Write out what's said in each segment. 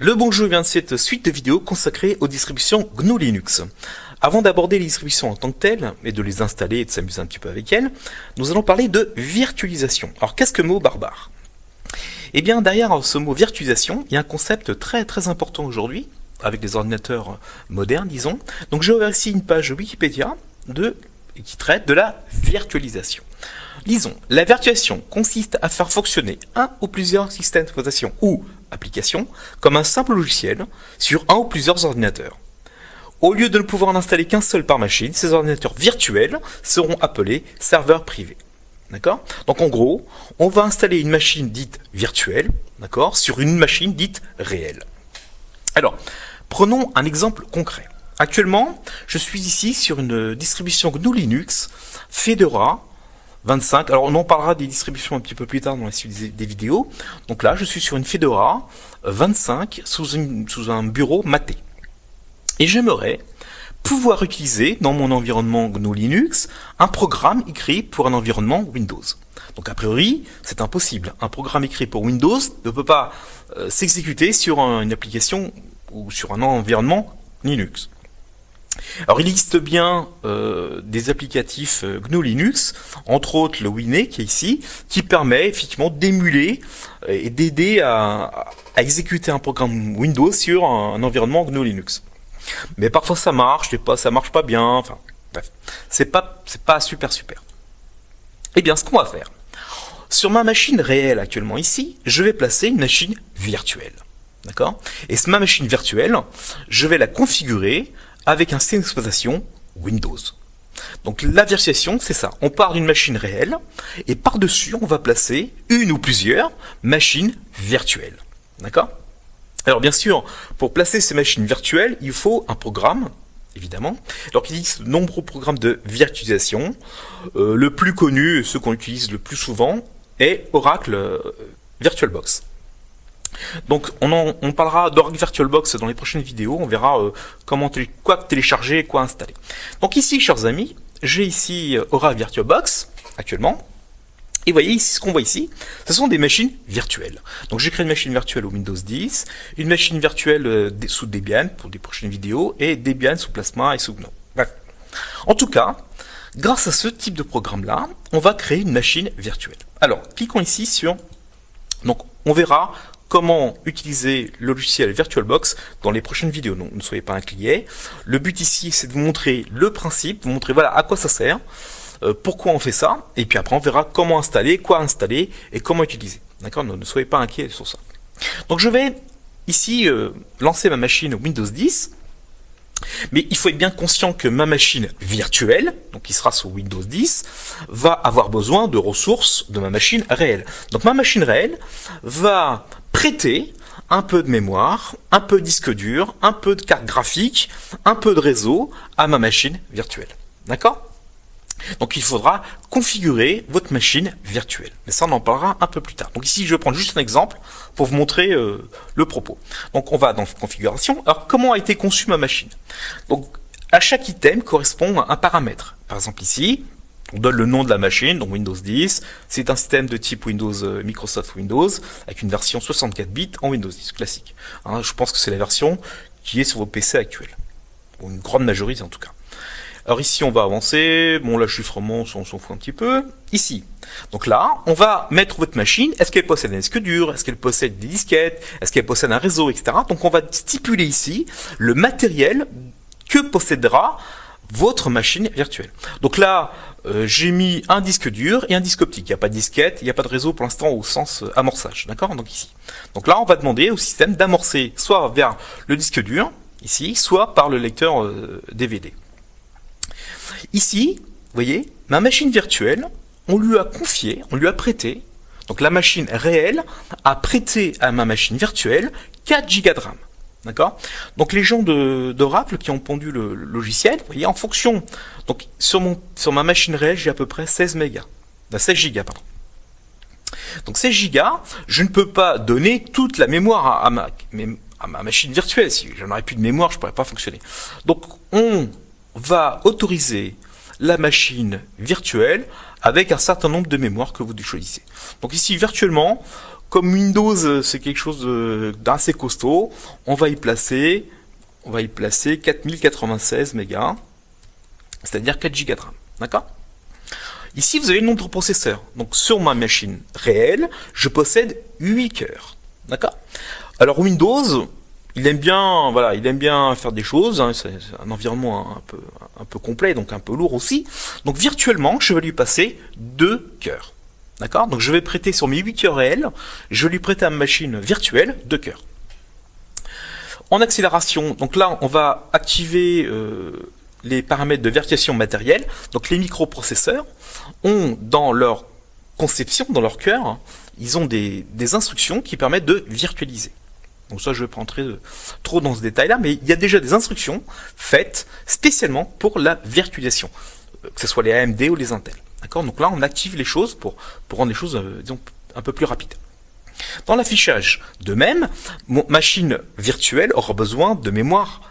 Le bonjour vient de cette suite de vidéos consacrée aux distributions GNU Linux. Avant d'aborder les distributions en tant que telles, et de les installer et de s'amuser un petit peu avec elles, nous allons parler de virtualisation. Alors qu'est-ce que mot barbare? Eh bien derrière ce mot virtualisation, il y a un concept très important aujourd'hui, avec les ordinateurs modernes disons. Donc j'ai ouvert ici une page Wikipédia qui traite de la virtualisation. Lisons, la virtualisation consiste à faire fonctionner un ou plusieurs systèmes d'exploitation ou applications comme un simple logiciel sur un ou plusieurs ordinateurs. Au lieu de ne pouvoir en installer qu'un seul par machine, ces ordinateurs virtuels seront appelés serveurs privés. D'accord ? Donc en gros, on va installer une machine dite virtuelle, d'accord, sur une machine dite réelle. Alors, prenons un exemple concret. Actuellement, je suis ici sur une distribution GNU Linux, Fedora 25. Alors on en parlera des distributions un petit peu plus tard dans la suite des vidéos. Donc là, je suis sur une Fedora 25 sous un bureau maté. Et j'aimerais pouvoir utiliser dans mon environnement GNU Linux un programme écrit pour un environnement Windows. Donc a priori, c'est impossible. Un programme écrit pour Windows ne peut pas s'exécuter sur une application ou sur un environnement Linux. Alors il existe bien des applicatifs GNU Linux, entre autres le Winnet qui est ici, qui permet effectivement d'émuler et d'aider à exécuter un programme Windows sur un environnement GNU Linux. Mais parfois ça marche pas bien, enfin bref, c'est pas super. Eh bien ce qu'on va faire, sur ma machine réelle actuellement ici, je vais placer une machine virtuelle. D'accord ? Et ma machine virtuelle, je vais la configurer avec un système d'exploitation Windows. Donc la virtualisation, c'est ça. On part d'une machine réelle et par-dessus, on va placer une ou plusieurs machines virtuelles. D'accord ? Alors bien sûr, pour placer ces machines virtuelles, il faut un programme, évidemment. Alors qu'il existe de nombreux programmes de virtualisation. Le plus connu, ceux qu'on utilise le plus souvent, est Oracle VirtualBox. Donc on parlera d'Oracle VirtualBox dans les prochaines vidéos, on verra quoi télécharger et quoi installer. Donc ici, chers amis, j'ai ici Oracle VirtualBox actuellement. Et vous voyez ici, ce qu'on voit ici, ce sont des machines virtuelles. Donc j'ai créé une machine virtuelle au Windows 10, une machine virtuelle sous Debian pour des prochaines vidéos, et Debian sous Plasma et sous GNOME. Bref. En tout cas, grâce à ce type de programme-là, on va créer une machine virtuelle. Alors, cliquons ici sur... Donc on verra comment utiliser le logiciel VirtualBox dans les prochaines vidéos. Donc, ne soyez pas inquiets. Le but ici, c'est de vous montrer le principe, vous montrer voilà à quoi ça sert, pourquoi on fait ça, et puis après on verra comment installer, quoi installer et comment utiliser. D'accord ? Ne soyez pas inquiets sur ça. Donc je vais ici lancer ma machine Windows 10. Mais il faut être bien conscient que ma machine virtuelle, donc qui sera sous Windows 10, va avoir besoin de ressources de ma machine réelle. Donc ma machine réelle va prêter un peu de mémoire, un peu de disque dur, un peu de carte graphique, un peu de réseau à ma machine virtuelle. D'accord ? Donc il faudra configurer votre machine virtuelle. Mais ça on en parlera un peu plus tard. Donc ici je vais prendre juste un exemple pour vous montrer le propos. Donc on va dans configuration. Alors comment a été conçue ma machine ? Donc à chaque item correspond à un paramètre. Par exemple ici, on donne le nom de la machine, donc Windows 10. C'est un système de type Windows, Microsoft Windows, avec une version 64 bits en Windows 10, classique. Hein, je pense que c'est la version qui est sur vos PC actuels. Ou une grande majorité en tout cas. Alors ici, on va avancer. Bon, là, le chiffrement, on s'en fout un petit peu. Ici. Donc là, on va mettre votre machine. Est-ce qu'elle possède un disque dur? Est-ce qu'elle possède des disquettes? Est-ce qu'elle possède un réseau, etc. Donc on va stipuler ici le matériel que possédera votre machine virtuelle. Donc là, j'ai mis un disque dur et un disque optique. Il n'y a pas de disquette, il n'y a pas de réseau pour l'instant au sens amorçage. D'accord? Donc ici. Donc là, on va demander au système d'amorcer soit vers le disque dur, ici, soit par le lecteur DVD. Ici, vous voyez, ma machine virtuelle, on lui a confié, on lui a prêté, donc la machine réelle a prêté à ma machine virtuelle 4 Go de RAM. D'accord ? Donc les gens d'Oracle qui ont pondu le logiciel, vous voyez, en fonction, donc sur ma machine réelle, j'ai à peu près 16 Go, pardon. Donc 16 Go, je ne peux pas donner toute la mémoire à ma machine virtuelle. Si j'en aurais plus de mémoire, je ne pourrais pas fonctionner. Donc on va autoriser la machine virtuelle avec un certain nombre de mémoires que vous choisissez. Donc ici, virtuellement, comme Windows, c'est quelque chose d'assez costaud, on va y placer 4096 mégas, c'est-à-dire 4 Go de RAM. D'accord? Ici, vous avez le nombre de processeurs. Donc, sur ma machine réelle, je possède 8 cœurs. D'accord? Alors, Windows, il aime bien faire des choses. Hein, c'est un environnement un peu complet, donc un peu lourd aussi. Donc, virtuellement, je vais lui passer 2 cœurs. D'accord? Donc, je vais prêter sur mes 8 cœurs réels, je vais lui prêter à ma machine virtuelle 2 cœurs. En accélération, donc là, on va activer les paramètres de virtualisation matérielle. Donc, les microprocesseurs ont dans leur conception, dans leur cœur, ils ont des instructions qui permettent de virtualiser. Donc ça, je ne vais pas entrer trop dans ce détail-là, mais il y a déjà des instructions faites spécialement pour la virtualisation, que ce soit les AMD ou les Intel. D'accord? Donc là, on active les choses pour rendre les choses, disons, un peu plus rapides. Dans l'affichage, de même, mon machine virtuelle aura besoin de mémoire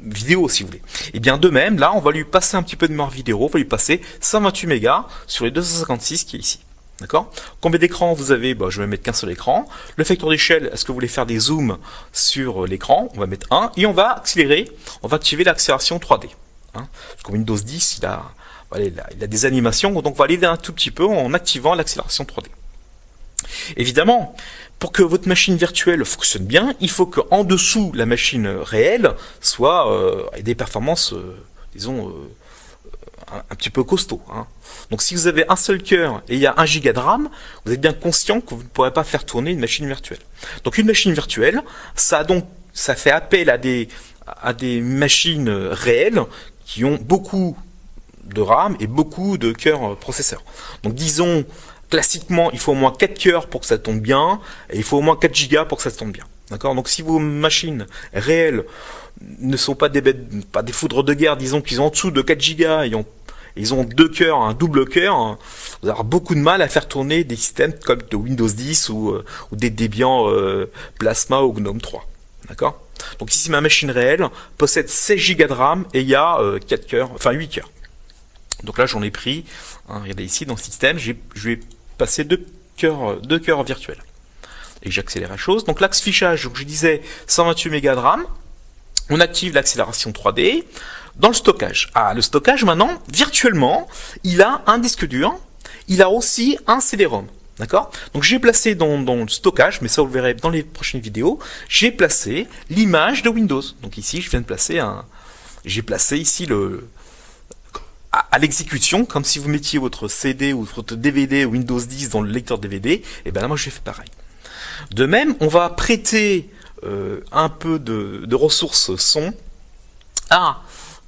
vidéo, si vous voulez. Et bien de même, là, on va lui passer un petit peu de mémoire vidéo, on va lui passer 128 mégas sur les 256 qui est ici. D'accord? Combien d'écrans vous avez? Je vais mettre qu'un seul écran. Le facteur d'échelle, est-ce que vous voulez faire des zooms sur l'écran? On va mettre 1. Et on va accélérer, on va activer l'accélération 3D. Hein? Parce que Windows 10, il a des animations, donc on va aller un tout petit peu en activant l'accélération 3D. Évidemment, pour que votre machine virtuelle fonctionne bien, il faut qu'en dessous la machine réelle soit ait des performances, disons, un petit peu costaud. Hein. Donc si vous avez un seul cœur et il y a 1 giga de RAM, vous êtes bien conscient que vous ne pourrez pas faire tourner une machine virtuelle. Donc une machine virtuelle, ça fait appel à des machines réelles qui ont beaucoup de RAM et beaucoup de cœurs processeurs. Donc disons, classiquement, il faut au moins 4 cœurs pour que ça tourne bien, et il faut au moins 4 gigas pour que ça tourne bien. D'accord? Donc si vos machines réelles ne sont pas des foudres de guerre, disons qu'ils ont en dessous de 4 gigas, et ils ont 2 cœurs, un double cœur, hein, vous aurez beaucoup de mal à faire tourner des systèmes comme de Windows 10 ou des Debian Plasma ou GNOME 3. D'accord? Donc ici, ma machine réelle possède 16 gigas de RAM et il y a 8 cœurs. Donc là, j'en ai pris, hein, regardez ici, dans le système, je vais passer 2 cœurs virtuels. Et j'accélère la chose. Donc l'axe fichage, donc je disais 128 mégas de RAM. On active l'accélération 3D. Dans le stockage. Le stockage maintenant, virtuellement, il a un disque dur. Il a aussi un CD-ROM. D'accord? Donc j'ai placé dans le stockage, mais ça vous le verrez dans les prochaines vidéos, j'ai placé l'image de Windows. Donc ici, je viens de placer j'ai placé ici à l'exécution, comme si vous mettiez votre CD ou votre DVD Windows 10 dans le lecteur DVD, et bien là, moi, j'ai fait pareil. De même, on va prêter un peu de ressources son à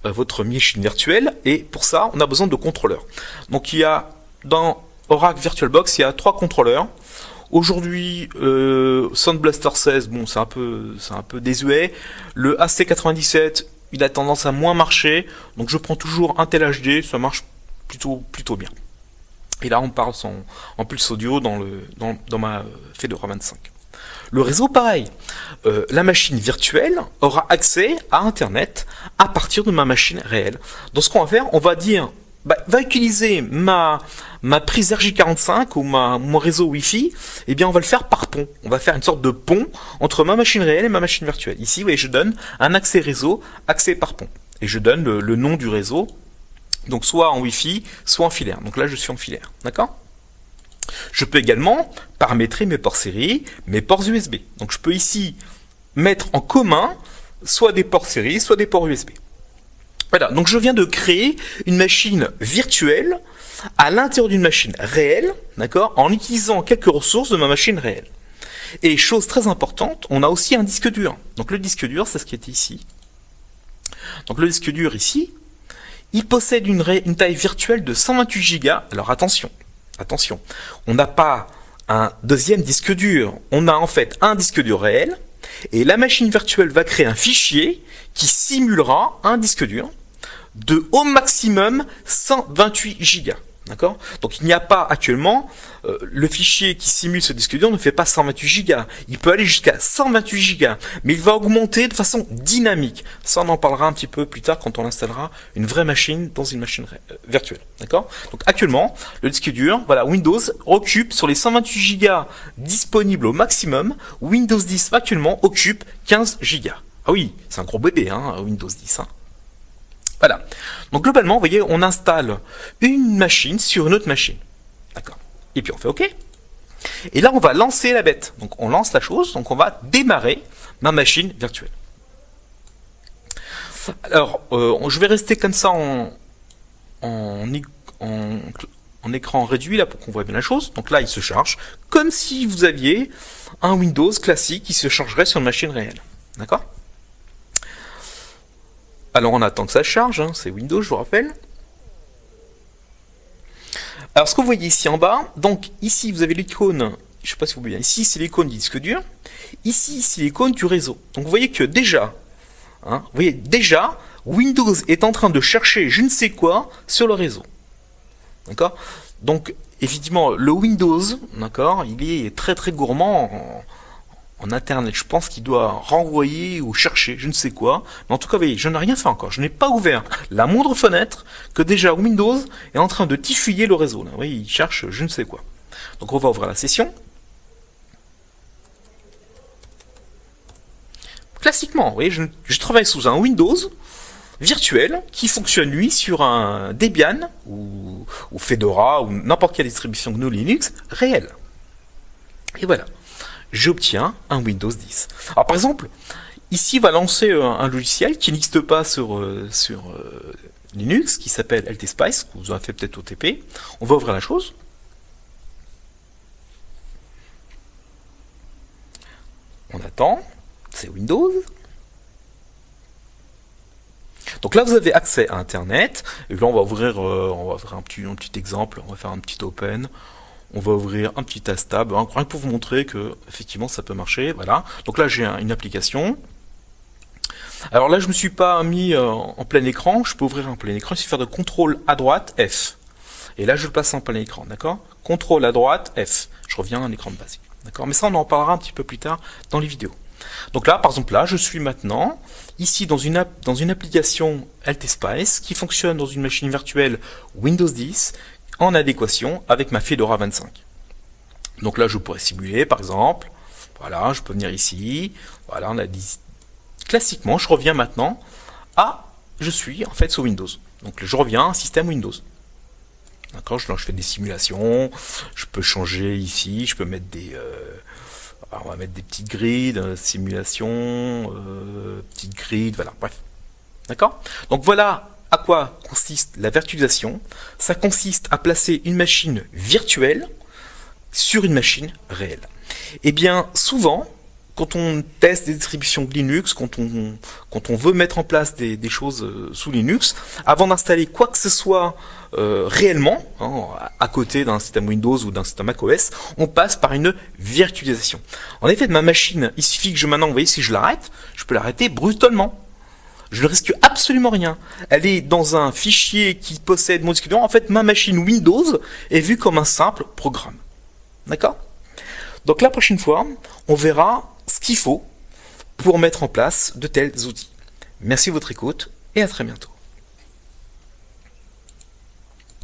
votre machine virtuelle, et pour ça, on a besoin de contrôleurs. Donc, il y a dans Oracle VirtualBox, il y a 3 contrôleurs. Aujourd'hui, Sound Blaster 16, bon, c'est un peu désuet. Le AC97, il a tendance à moins marcher, donc je prends toujours un tel HD, ça marche plutôt bien. Et là, on parle en pulse audio dans ma Fedora 25. Le réseau, pareil. La machine virtuelle aura accès à Internet à partir de ma machine réelle. Donc, ce qu'on va faire, on va dire, va utiliser ma prise RJ45 ou mon réseau Wi-Fi, eh bien, on va le faire par pont. On va faire une sorte de pont entre ma machine réelle et ma machine virtuelle. Ici, vous voyez, je donne un accès réseau, accès par pont. Et je donne le nom du réseau, donc soit en Wi-Fi, soit en filaire. Donc là, je suis en filaire. D'accord ? Je peux également paramétrer mes ports série, mes ports USB. Donc je peux ici mettre en commun soit des ports série, soit des ports USB. Voilà, donc je viens de créer une machine virtuelle à l'intérieur d'une machine réelle, d'accord, en utilisant quelques ressources de ma machine réelle. Et chose très importante, on a aussi un disque dur. Donc le disque dur, c'est ce qui était ici. Donc le disque dur ici, il possède une taille virtuelle de 128 Go. Alors attention, on n'a pas un deuxième disque dur, on a en fait un disque dur réel, et la machine virtuelle va créer un fichier qui simulera un disque dur de au maximum 128 Go. D'accord? Donc il n'y a pas actuellement, le fichier qui simule ce disque dur ne fait pas 128 Go. Il peut aller jusqu'à 128 Go, mais il va augmenter de façon dynamique. Ça, on en parlera un petit peu plus tard quand on installera une vraie machine dans une machine virtuelle. D'accord? Donc actuellement, le disque dur, voilà, Windows occupe sur les 128 Go disponibles au maximum, Windows 10 actuellement occupe 15 Go. Ah oui, c'est un gros bébé, hein, Windows 10. Hein. Voilà. Donc globalement, vous voyez, on installe une machine sur une autre machine. D'accord. Et puis on fait OK. Et là, on va lancer la bête. Donc on lance la chose, donc on va démarrer ma machine virtuelle. Alors, je vais rester comme ça en écran réduit là pour qu'on voit bien la chose. Donc là, il se charge comme si vous aviez un Windows classique qui se chargerait sur une machine réelle. D'accord ? Alors on attend que ça charge, hein, c'est Windows, je vous rappelle. Alors ce que vous voyez ici en bas, donc ici vous avez l'icône, je ne sais pas si vous voyez bien, ici c'est l'icône du disque dur, ici c'est l'icône du réseau. Donc vous voyez que déjà, Windows est en train de chercher je ne sais quoi sur le réseau. D'accord ? Donc effectivement le Windows, d'accord, il est très très gourmand en Internet, je pense qu'il doit renvoyer ou chercher, je ne sais quoi. Mais en tout cas, vous voyez, je n'ai rien fait encore. Je n'ai pas ouvert la moindre fenêtre que déjà Windows est en train de diffuser le réseau. Là. Vous voyez, il cherche je ne sais quoi. Donc on va ouvrir la session. Classiquement, vous voyez, je travaille sous un Windows virtuel qui fonctionne lui sur un Debian ou Fedora ou n'importe quelle distribution GNU Linux réelle. Et voilà. J'obtiens un Windows 10. Alors par exemple, ici on va lancer un logiciel qui n'existe pas sur Linux, qui s'appelle LTSpice, que vous avez fait peut-être OTP. On va ouvrir la chose. On attend, c'est Windows. Donc là vous avez accès à Internet, et là on va ouvrir un petit exemple, on va faire un petit open. On va ouvrir un petit task tab, rien que pour vous montrer que effectivement ça peut marcher. Voilà. Donc là j'ai une application. Alors là je me suis pas mis en plein écran. Je peux ouvrir en plein écran. Il suffit de faire de contrôle à droite F. Et là je le passe en plein écran, d'accord. Contrôle à droite F. Je reviens à un écran de base, d'accord. Mais ça on en parlera un petit peu plus tard dans les vidéos. Donc là par exemple là je suis maintenant ici dans une application LTSpice qui fonctionne dans une machine virtuelle Windows 10. En adéquation avec ma Fedora 25. Donc là, je pourrais simuler, par exemple. Voilà, je peux venir ici. Voilà, on a dit classiquement, je reviens maintenant à, je suis en fait sous Windows. Donc je reviens à système Windows. D'accord, je fais des simulations. Je peux changer ici. Je peux mettre on va mettre des petites grilles, simulation, petites grilles, voilà, bref. D'accord. Donc voilà. À quoi consiste la virtualisation? Ça consiste à placer une machine virtuelle sur une machine réelle. Et bien, souvent, quand on teste des distributions Linux, quand on veut mettre en place des choses sous Linux, avant d'installer quoi que ce soit réellement, hein, à côté d'un système Windows ou d'un système macOS, on passe par une virtualisation. En effet, de ma machine, il suffit que maintenant, vous voyez, si je l'arrête, je peux l'arrêter brutalement. Je ne risque absolument rien. Elle est dans un fichier qui possède mon disque dur. En fait, ma machine Windows est vue comme un simple programme. D'accord ? Donc la prochaine fois, on verra ce qu'il faut pour mettre en place de tels outils. Merci de votre écoute et à très bientôt.